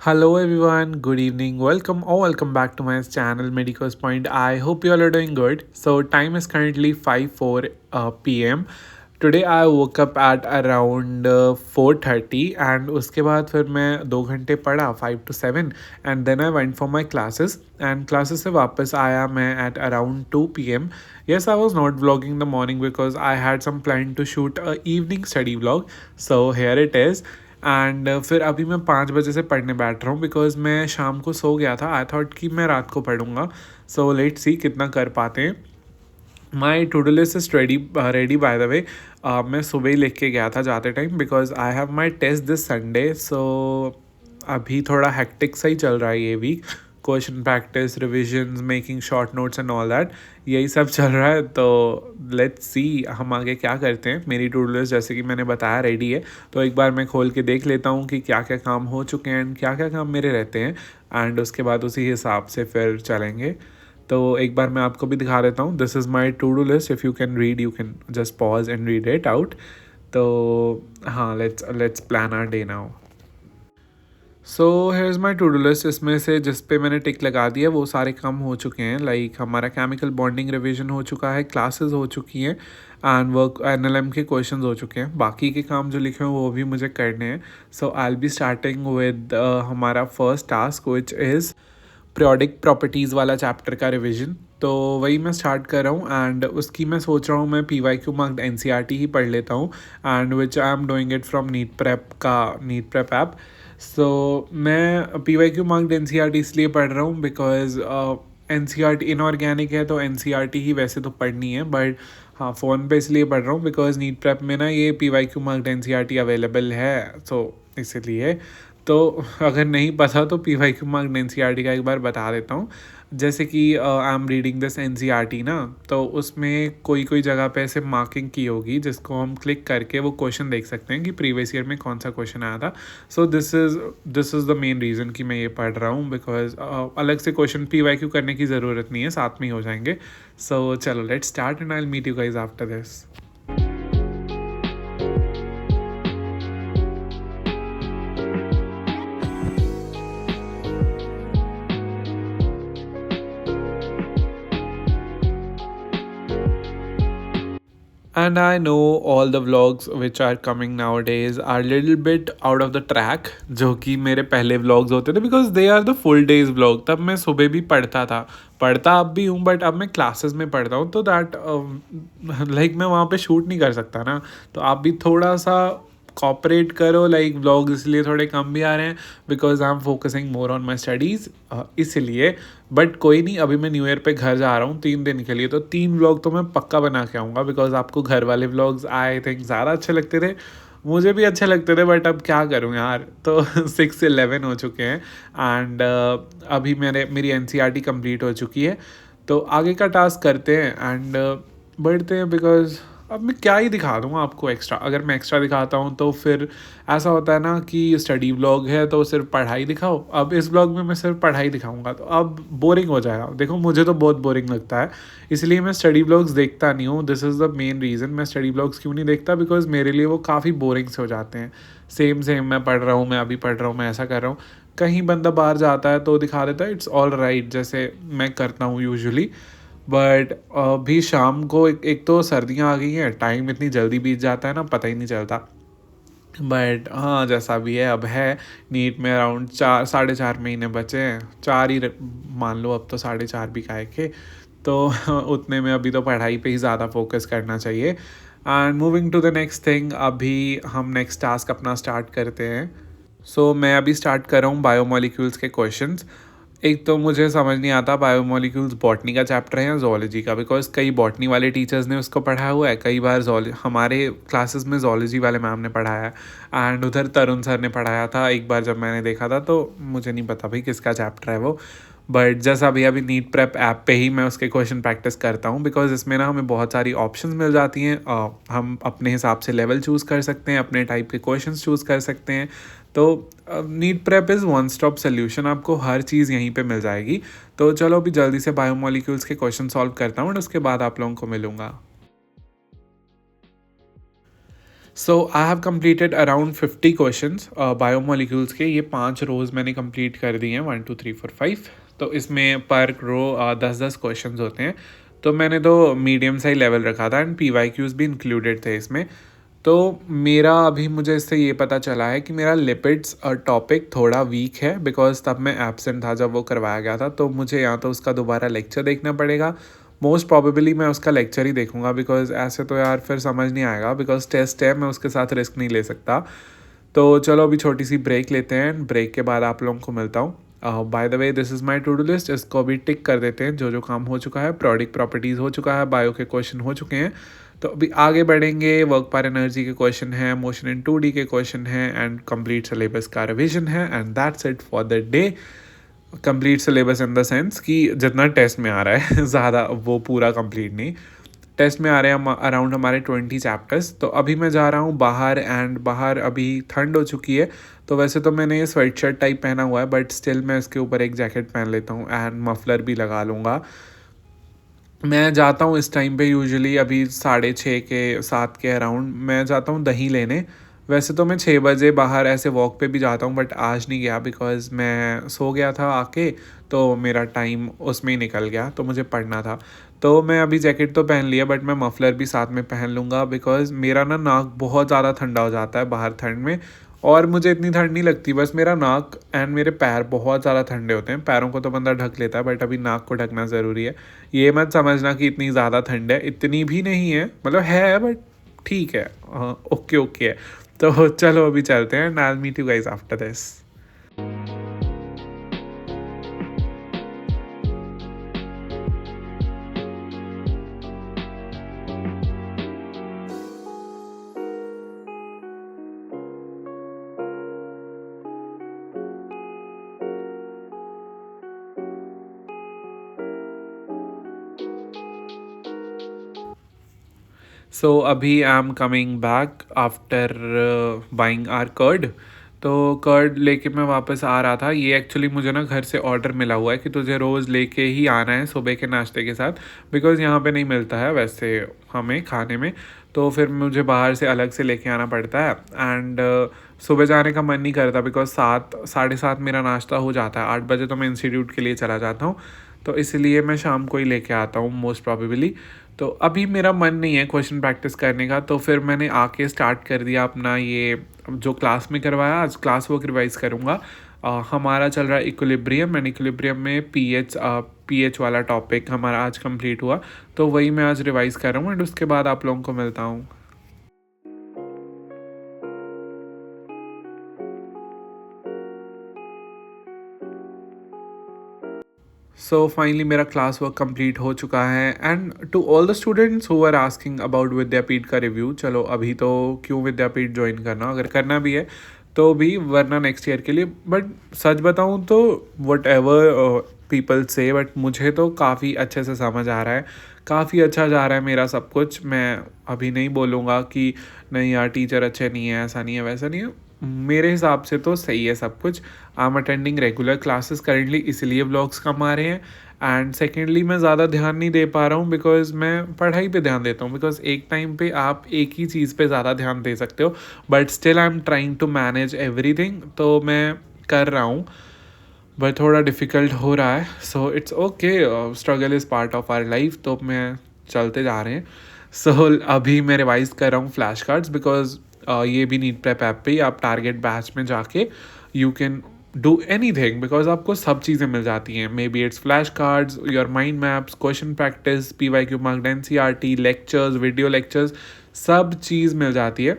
Hello everyone, good evening, welcome or welcome back to my channel Medicos Point. I hope you all are doing good. So time is currently 5:04 p.m. Today I woke up at around 4:30 and उसके बाद फिर मैं 2 घंटे पढ़ा 5 to 7 and then I went for my classes and classes से वापस आया मैं at around 2 p.m. Yes, I was not vlogging in the morning because I had some plan to shoot a evening study vlog. So here it is. And फिर अभी मैं 5 बजे से पढ़ने बैठ रहा हूँ बिकॉज मैं शाम को सो गया था। आई थॉट कि मैं रात को पढ़ूंगा। सो लेट्स सी कितना कर पाते हैं। My to do list is ready by the way. मैं सुबह ही लिख के गया था जाते time because I have my test this Sunday. So अभी थोड़ा हेक्टिक सा ही चल रहा है ये week. Question practice, revisions, making short notes and all that, यही सब चल रहा है। तो लेट्स सी हम आगे क्या करते हैं। मेरी टू डू लिस्ट जैसे कि मैंने बताया रेडी है, तो एक बार मैं खोल के देख लेता हूँ कि क्या क्या काम हो चुके हैं एंड क्या क्या काम मेरे रहते हैं एंड उसके बाद उसी हिसाब से फिर चलेंगे। तो एक बार मैं आपको भी दिखा देता हूँ। This is my to do list. If you can read you can just pause and read it out. तो हाँ, let's plan our day now. So here is my to do list. इसमें से जिस पे मैंने टिक लगा दिया वो सारे काम हो चुके हैं। लाइक हमारा केमिकल बॉन्डिंग रिवीजन हो चुका है, क्लासेस हो चुकी हैं एंड वर्क एनएलएम के क्वेश्चंस हो चुके हैं। बाकी के काम जो लिखे हैं वो भी मुझे करने हैं। So I will be starting with हमारा first task which is periodic properties वाला चैप्टर का रिवीजन। तो वही मैं स्टार्ट कर रहा हूँ एंड उसकी मैं सोच रहा हूँ मैं PYQ मार्क्ड NCERT ही पढ़ लेता हूँ and which I am doing it from NEET prep app. So मैं PYQ मार्क्ड NCERT इसलिए पढ़ रहा हूँ बिकॉज NCERT इनऑर्गेनिक है तो NCERT ही वैसे तो पढ़नी है, बट हाँ फ़ोन पे इसलिए पढ़ रहा हूँ बिकॉज नीट प्रेप में ना ये PYQ मार्क्ड NCERT अवेलेबल है, सो इसलिए। तो अगर नहीं पता तो PYQ मार्क्ड NCERT का एक बार बता देता हूँ। जैसे कि I am reading this NCERT ना, तो उसमें कोई कोई जगह पे ऐसे मार्किंग की होगी जिसको हम क्लिक करके वो क्वेश्चन देख सकते हैं कि प्रीवियस ईयर में कौन सा क्वेश्चन आया था। So this is the main reason कि मैं ये पढ़ रहा हूँ बिकॉज अलग से क्वेश्चन PYQ करने की ज़रूरत नहीं है, साथ में ही हो जाएंगे। सो चलो let's start and I will meet you guys after this. And I know all the vlogs which are coming nowadays are little bit out of the track, जो कि मेरे पहले vlogs होते थे because they are the full days vlog। तब मैं सुबह भी पढ़ता अब भी हूँ, बट अब मैं क्लासेस में पढ़ता हूँ तो दैट लाइक मैं वहाँ पे शूट नहीं कर सकता ना। तो आप भी थोड़ा सा कॉपरेट करो, लाइक व्लॉग्स इसलिए थोड़े कम भी आ रहे हैं because I am focusing more on my studies, इसलिए। बट कोई नहीं, अभी मैं न्यू ईयर पे घर जा रहा हूँ 3 दिन के लिए, तो 3 व्लॉग तो मैं पक्का बना के आऊँगा बिकॉज आपको घर वाले व्लॉग्स आई थिंक ज़्यादा अच्छे लगते थे। मुझे भी अच्छे लगते थे बट अब क्या करूँ यार। तो 6 से 11 हो चुके हैं एंड अभी मेरी NCERT कंप्लीट हो चुकी है। तो आगे का टास्क करते हैं एंड बढ़ते हैं बिकॉज अब मैं क्या ही दिखा दूँगा आपको एक्स्ट्रा। अगर मैं एक्स्ट्रा दिखाता हूँ तो फिर ऐसा होता है ना कि स्टडी व्लॉग है तो सिर्फ पढ़ाई दिखाओ। अब इस व्लॉग में मैं सिर्फ पढ़ाई दिखाऊंगा तो अब बोरिंग हो जाएगा। देखो मुझे तो बहुत बोरिंग लगता है, इसलिए मैं स्टडी व्लॉग्स देखता नहीं हूँ। This is the main reason. मैं स्टडी व्लॉग्स क्यों नहीं देखता बिकॉज मेरे लिए वो काफ़ी बोरिंग से हो जाते हैं। सेम मैं पढ़ रहा हूँ, मैं अभी पढ़ रहा हूँ, मैं ऐसा कर रहा हूँ। कहीं बंदा बाहर जाता है तो दिखा देता है, इट्स ऑल राइट, जैसे मैं करता हूँ यूजुअली। बट अभी शाम को एक तो सर्दियाँ आ गई हैं, टाइम इतनी जल्दी बीत जाता है ना, पता ही नहीं चलता। बट हाँ जैसा भी है अब है। नीट में अराउंड 4 साढ़े 4 महीने बचे हैं, 4 ही मान लो, अब तो 4.5 भी काहे के। तो उतने में अभी तो पढ़ाई पे ही ज़्यादा फोकस करना चाहिए। And moving to the next thing, अभी हम नेक्स्ट टास्क अपना स्टार्ट करते हैं। सो मैं अभी स्टार्ट कर रहा हूँ बायोमोलिक्यूल्स के क्वेश्चंस। एक तो मुझे समझ नहीं आता बायोमोलिक्यूल्स बॉटनी का चैप्टर है या जोलॉजी का, बिकॉज कई बॉटनी वाले टीचर्स ने उसको पढ़ाया हुआ है, कई बार हमारे क्लासेस में जोलॉजी वाले मैम ने पढ़ाया है एंड उधर तरुण सर ने पढ़ाया था एक बार जब मैंने देखा था। तो मुझे नहीं पता भाई किसका चैप्टर है वो। बट जैसा अभी नीट प्रेप ऐप पे ही मैं उसके क्वेश्चन प्रैक्टिस करता हूँ बिकॉज इसमें ना हमें बहुत सारी ऑप्शंस मिल जाती हैं। हम अपने हिसाब से लेवल चूज़ कर सकते हैं, अपने टाइप के क्वेश्चंस चूज़ कर सकते हैं। तो NEET prep is one stop solution, आपको हर चीज़ यहीं पे मिल जाएगी। तो चलो अभी जल्दी से बायोमोलिक्यूल्स के क्वेश्चन सॉल्व करता हूँ और उसके बाद आप लोगों को मिलूँगा। So I have completed around 50 questions biomolecules के। ये 5 रोज़ मैंने कंप्लीट कर दिए हैं, 1 2 3 4 5। तो इसमें पर रो 10-10 क्वेश्चंस होते हैं। तो मैंने तो मीडियम सा ही लेवल रखा था एंड पी वाई क्यूज़ भी इंक्लूडेड थे इसमें। तो मेरा अभी मुझे इससे ये पता चला है कि मेरा लिपिड्स टॉपिक थोड़ा वीक है, बिकॉज तब मैं एब्सेंट था जब वो करवाया गया था। तो मुझे या तो उसका दोबारा लेक्चर देखना पड़ेगा, मोस्ट प्रॉबेबली मैं उसका लेक्चर ही देखूंगा, बिकॉज ऐसे तो यार फिर समझ नहीं आएगा, बिकॉज टेस्ट है, मैं उसके साथ रिस्क नहीं ले सकता। तो चलो अभी छोटी सी ब्रेक लेते हैं, ब्रेक के बाद आप लोगों को मिलता हूँ। By the way this is my to do list, इसको अभी टिक कर देते हैं। जो जो काम हो चुका है, प्रोडक्ट प्रॉपर्टीज़ हो चुका है, बायो के क्वेश्चन हो चुके हैं। तो अभी आगे बढ़ेंगे। वर्क पर एनर्जी के क्वेश्चन है, मोशन इन 2D के क्वेश्चन है एंड कंप्लीट सिलेबस का रिविजन है, and that's it for the day. Complete syllabus in the sense कि जितना टेस्ट में आ रहा है ज़्यादा वो पूरा कंप्लीट नहीं। टेस्ट में आ रहे हैं अराउंड हमारे 20 चैप्टर्स। तो अभी मैं जा रहा हूँ बाहर, एंड बाहर अभी ठंड हो चुकी है। तो वैसे तो मैंने ये स्वेट शर्ट टाइप पहना हुआ है, बट स्टिल मैं इसके ऊपर एक जैकेट पहन लेता हूँ एंड मफलर भी लगा लूँगा। मैं जाता हूँ इस टाइम पे यूजुअली अभी 6:30 के 7 के अराउंड मैं जाता हूँ दही लेने। वैसे तो मैं 6 बजे बाहर ऐसे वॉक पे भी जाता हूँ, बट आज नहीं गया बिकॉज़ मैं सो गया था आके। तो मेरा टाइम उसमें ही निकल गया, तो मुझे पढ़ना था। तो मैं अभी जैकेट तो पहन लिया, बट मैं मफलर भी साथ में पहन लूँगा, बिकॉज़ मेरा ना नाक बहुत ज़्यादा ठंडा हो जाता है बाहर ठंड में। और मुझे इतनी ठंड नहीं लगती, बस मेरा नाक एंड मेरे पैर बहुत ज़्यादा ठंडे होते हैं। पैरों को तो बंदा ढक लेता है, बट अभी नाक को ढकना ज़रूरी है। ये मत समझना कि इतनी ज़्यादा ठंड है, इतनी भी नहीं है, मतलब है बट ठीक है। ओके ओके है। तो चलो अभी चलते हैं and I will meet you guys after this. So अभी I am coming back after buying our curd. तो कर्ड लेके मैं वापस आ रहा था। ये एक्चुअली मुझे ना घर से ऑर्डर मिला हुआ है कि तुझे रोज़ लेके ही आना है सुबह के नाश्ते के साथ, बिकॉज़ यहाँ पे नहीं मिलता है वैसे हमें खाने में। तो फिर मुझे बाहर से अलग से लेके आना पड़ता है। एंड सुबह जाने का मन नहीं करता, बिकॉज 7 साढ़े 7 मेरा नाश्ता हो जाता है। 8 बजे तो मैं इंस्टीट्यूट के लिए चला जाता हूँ। तो इसलिए मैं शाम को ही लेके आता हूँ मोस्ट प्रॉबेबली। तो अभी मेरा मन नहीं है क्वेश्चन प्रैक्टिस करने का, तो फिर मैंने आके स्टार्ट कर दिया अपना ये जो क्लास में करवाया। आज क्लास वर्क रिवाइज करूँगा। हमारा चल रहा है इक्विलिब्रियम, एंड इक्विलिब्रियम में पीएच वाला टॉपिक हमारा आज कंप्लीट हुआ। तो वही मैं आज रिवाइज कर रहा हूँ एंड उसके बाद आप लोगों को मिलता हूँ। सो फाइनली मेरा क्लास वर्क कंप्लीट हो चुका है। And to all the students who are asking about Vidyapeeth का रिव्यू, चलो अभी तो क्यों विद्यापीठ ज्वाइन करना, अगर करना भी है तो भी, वरना नेक्स्ट ईयर के लिए। बट सच बताऊँ तो वट एवर पीपल से, बट मुझे तो काफ़ी अच्छे से समझ आ रहा है, काफ़ी अच्छा जा रहा है मेरा सब कुछ। मैं अभी नहीं बोलूँगा कि नहीं यार टीचर अच्छे नहीं है, ऐसा नहीं है वैसा नहीं है। मेरे हिसाब से तो सही है सब कुछ। I am attending regular classes currently, इसलिए व्लॉग्स कम आ रहे हैं। एंड सेकेंडली मैं ज़्यादा ध्यान नहीं दे पा रहा हूँ, बिकॉज मैं पढ़ाई पे ध्यान देता हूँ। बिकॉज एक टाइम पे आप एक ही चीज़ पे ज़्यादा ध्यान दे सकते हो, but still I am trying to manage everything. तो मैं कर रहा हूँ, बट थोड़ा डिफ़िकल्ट हो रहा है। So it's okay, struggle is part of our life. तो मैं चलते जा रहे हैं। सो अभी मैं रिवाइज कर रहा हूँ फ्लैश कार्ड्स, बिकॉज ये भी नीट प्रेप ऐप पे ही आप टारगेट बैच में जाके you can do any thing, because आपको सब चीज़ें मिल जाती हैं। May be it's flash cards, your mind maps, question practice, PYQ marked NCERT lectures, video lectures, सब चीज़ मिल जाती है।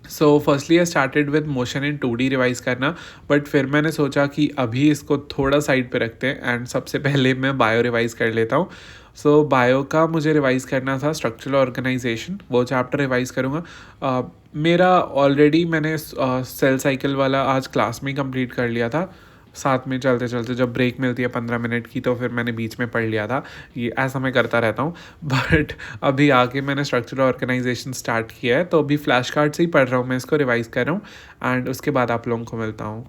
So firstly I started with motion in 2D revise करना, but फिर मैंने सोचा कि अभी इसको थोड़ा साइड पे रखते हैं एंड सबसे पहले मैं बायो रिवाइज कर लेता हूँ। सो बायो का मुझे रिवाइज करना था स्ट्रक्चरल ऑर्गेनाइजेशन, वो चैप्टर रिवाइज करूँगा। मेरा ऑलरेडी मैंने सेल साइकिल वाला आज क्लास में ही कंप्लीट कर लिया था। साथ में चलते चलते जब ब्रेक मिलती है 15 मिनट की, तो फिर मैंने बीच में पढ़ लिया था। ये ऐसा मैं करता रहता हूँ। बट अभी आके मैंने स्ट्रक्चरल ऑर्गेनाइजेशन स्टार्ट किया है, तो अभी फ्लैश कार्ड से ही पढ़ रहा हूँ, मैं इसको रिवाइज कर रहा हूँ एंड उसके बाद आप लोगों को मिलता हूँ।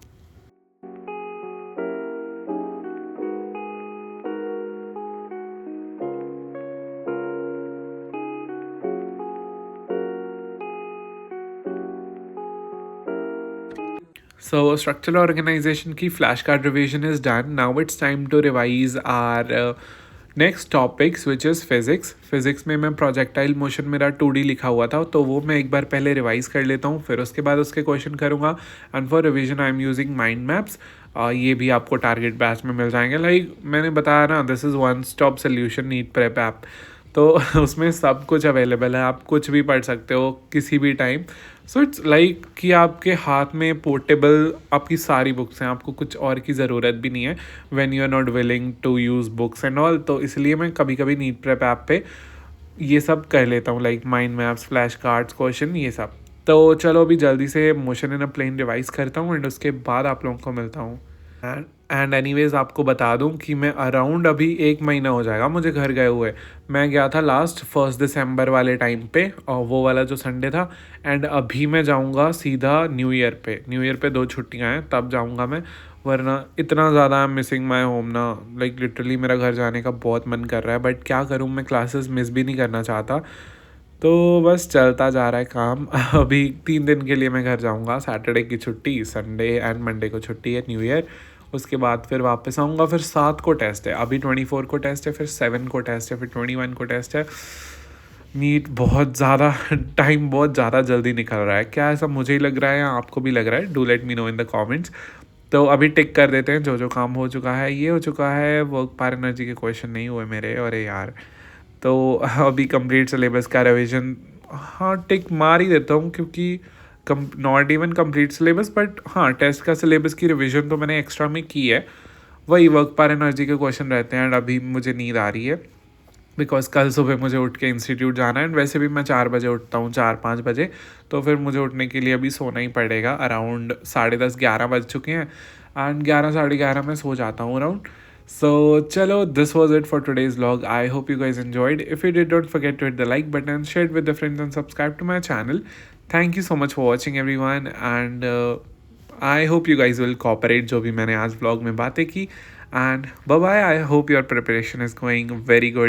So, structural organization की flashcard revision is done. Now it's time to revise our next topics, which is physics. Physics में मैं projectile motion मेरा 2D लिखा हुआ था, तो वो मैं एक बार पहले रिवाइज कर लेता हूँ, फिर उसके बाद उसके क्वेश्चन करूँगा. And for revision I am using mind maps. ये भी आपको टारगेट बैच में मिल जाएंगे. लाइक मैंने बताया ना, this is one stop solution NEET prep app. तो उसमें सब कुछ अवेलेबल है, आप कुछ भी पढ़ सकते हो किसी भी टाइम. सो इट्स लाइक कि आपके हाथ में पोर्टेबल आपकी सारी बुक्स हैं, आपको कुछ और की ज़रूरत भी नहीं है when you are not willing to use books and all. तो इसलिए मैं कभी कभी नीट प्रेप ऐप पे ये सब कर लेता हूँ, like mind maps, flash cards, question, ये सब. तो चलो अभी जल्दी से motion in a plane revise करता हूँ एंड उसके बाद आप लोगों को मिलता हूँ. एंड एनीवेज आपको बता दूं कि मैं अराउंड अभी 1 महीना हो जाएगा मुझे घर गए हुए. मैं गया था लास्ट 1 दिसंबर वाले टाइम पे, और वो वाला जो संडे था. एंड अभी मैं जाऊंगा सीधा न्यू ईयर पे. न्यू ईयर पे 2 छुट्टियां हैं, तब जाऊंगा मैं. वरना इतना ज़्यादा I am missing my home ना. लाइक लिटरली मेरा घर जाने का बहुत मन कर रहा है, बट क्या करूँ, मैं क्लासेस मिस भी नहीं करना चाहता. तो बस चलता जा रहा है काम. अभी 3 दिन के लिए मैं घर जाऊंगा. सैटरडे की छुट्टी, संडे एंड मंडे को छुट्टी है, न्यू ईयर. उसके बाद फिर वापस आऊँगा. फिर 7 को टेस्ट है, अभी 24 को टेस्ट है, फिर 7 को टेस्ट है, फिर 21 को टेस्ट है. नीट बहुत ज़्यादा टाइम बहुत ज़्यादा जल्दी निकल रहा है. क्या ऐसा मुझे ही लग रहा है या आपको भी लग रहा है? Do let me know in the comments. तो अभी टिक कर देते हैं जो जो काम हो चुका है. ये हो चुका है, वर्क पार एनर्जी के क्वेश्चन नहीं हुए मेरे, अरे यार. तो अभी कंप्लीट सिलेबस का रिवीजन, हाँ टिक मार ही देता हूँ, क्योंकि not even complete syllabus, but हाँ टेस्ट का सिलेबस की रिवीजन तो मैंने एक्स्ट्रा में की है. वही वर्क पार एनर्जी के क्वेश्चन रहते हैं. एंड अभी मुझे नींद आ रही है, बिकॉज कल सुबह मुझे उठ के इंस्टीट्यूट जाना है. एंड वैसे भी मैं 4 बजे उठता हूँ, 4-5 बजे. तो फिर मुझे उठने के लिए अभी सोना ही पड़ेगा. अराउंड 10:30-11 बज चुके हैं. एंड 11-11:30 में सो जाता हूँ around. So, chalo, this was it for today's vlog. I hope you guys enjoyed. If you did, don't forget to hit the like button, share it with the friends, and subscribe to my channel. Thank you so much for watching, everyone. And I hope you guys will cooperate जो भी मैंने आज vlog में बातें की. And bye bye. I hope your preparation is going very good.